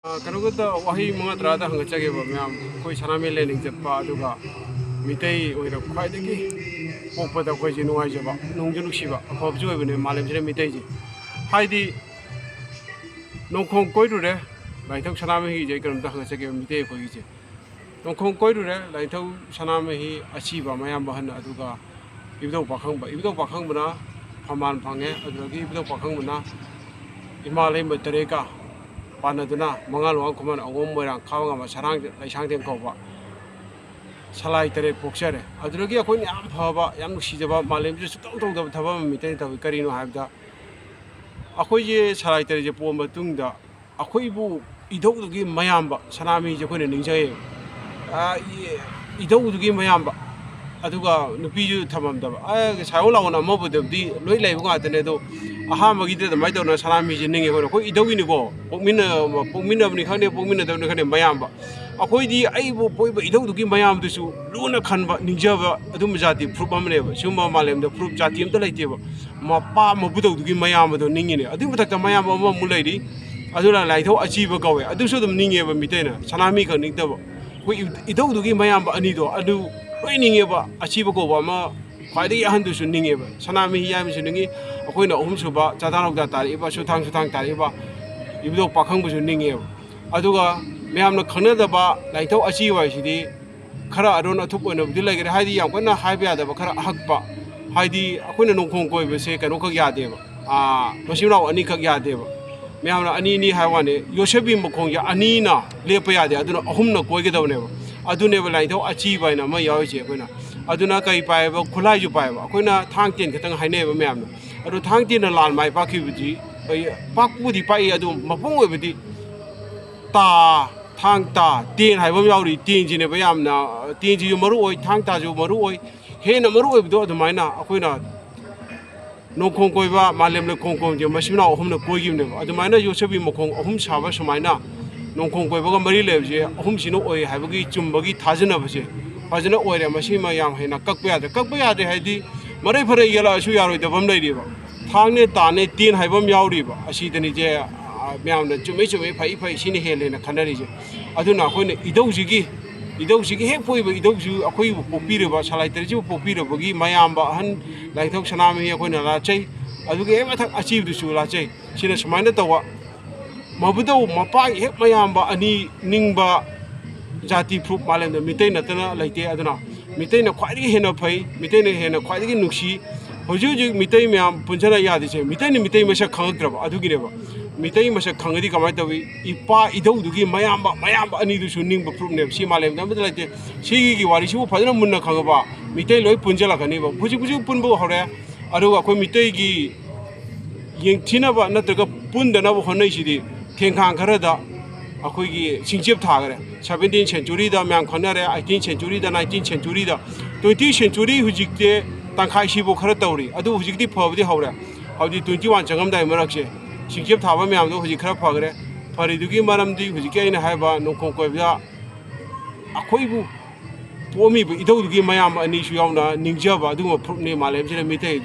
Kanugada wahi mga trada hanga chage ba myam koi sanami lening jetpa aduga meetei oira Khuaidgi pokpada koi ji nuai jaba nungchiba afaba ju ibne malem jire meetei ji haidi nongkhong koi re laithau sanami hi je karam da hanga chage meetei koi ji nongkhong koi re laithau sanami hi achiba mayam bahan aduga ibdo pakhang bana phaman phange adugi ibdo pakhang bana himalay matareka Panaduna, Mangalwang Kuman, Awomberang, Kawanga, Sarang, Laishang Kova, Salai Tere Poxere. Adrugia Kun Yam Hava, Yam Shizaba, Malim, just don't talk of Tava, Mitan of Carino Habda. Akoye Salai Tere Poma Tunda, Akoibu, Ido to give Mayamba, Sanami Japon and Ninja. Ido to give Mayamba. Aduga, Nupiju Tamam. I guess I on a mobile of the Loy Gatenedo. Aha magita the Maito Salami Ning, Idogin go, Pumina of Nikane, Pumina of Nikane Mayamba. A Khuaidgi, I will point Ido to give Mayam to Luna Kanva, Ninjava, Adumjati, Prubamane, Shumba Malem, the Prub Jatim, the Lativa, Mapa Mabuto to give Mayam to Ningine. I do protect the Mayama Mulady, Adula Laito, achieve a go. I do show them Ninga Mitena, Sanamika Nikdavo. Ido to give Mayamba Anido, I do raining ever, achieve a go. Khuaidgi ahandu sunninge sanami yam sunningi akoina suba chadanok da tariba sutang tariba ibdo pakhang bu sunninge aduga meyamna khanadaba laithau achiwa sidi khara aron athup oina budi lagire haidi yam kana haiba yadaba khara ahakpa haidi akoina nongkhong koi se kano khak yadeba masiraw ani khak yadeba meyamna ani ni haiwane yosebi mokhong ya ani na lepa yade aduna ahumna koigedawne aduneba laithau achiwa ina ma yawi akoina aduna kai paiba khulai ju paiba akoina thang tin khatang haineba meyamna adu thang tin na lal mai pakhibuji pakpudi pai adu mapung oibudi ta thang ta tin haibam yauri tin ji ne bayamna tin ji maru oi thang ta ju maru oi he na maru oibdo adumaina akoina nongkhong koiba malem le khongkhong je masina ahum na koigim ne adumaina yosebi mokhong ahum saba sumaina nongkhong koiba ga mari lebje ahum sino oi haibagi chumbagi thajana base Fazana oire masima yam hena kakpa yade haidi mare phare yala asu yaroi dabam leidiba thangne tane tin haibam yauriba asidani je myamna chume phai sini hele na khanari je aduna khoine idauji he poiba idauju akhoi popireba salai terji popireba gi mayamba han laithok sanami akoina la chai aduge he mathak achieve du su la chai sina sumaina tawa mabudo mapai he mayamba ani ningba Jati proof malem the meetei natana laite aduna meetei na Khuaidgi hena phai meetei na hena Khuaidgi nukshi hoju meetei myam punjana yadi che meetei masa khangdraba adugireba meetei masa khangadi kamai tawi ipa idau dugi mayamba ani du suning ba proof ne si malem da laite si gi wari su phadana munna khangaba meetei loi punjala kani ba buji punbo hore aruga ko meetei gi yeng thina ba natraga pundana ba honai sidi thengkhang kharada akoigi singjep thagare 17th century da myang khanare 18th century da 19th century da 20th century hujikte tangkhai sibo khara tawri adu hujikti phawdi hawra hawdi 21 changam dai marakse singjep thaba myam do hujik khara phagare pharidugi maramdi hujike ina haiba nongkhong koibda akoibu pomi bu idaudugi mayam ani su yauna ningjaba adu ne malem jere meetei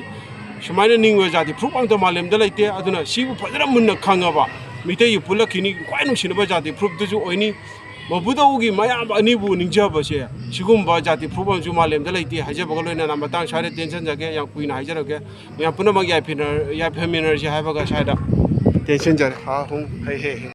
sumaina ningwa jati proof ang to malem da laite aduna sibu phadara munna khangaba meetei pulakini kwai nungsinaba jati proof du oini Mabudogi mayam anibu ningjaba se sigumba jati proof ang malem da laite hajaba galoina na matang sare tension jage yang kuina hajarage yang punamag ya pheminar je haiba ga saida tension jar ha hung hei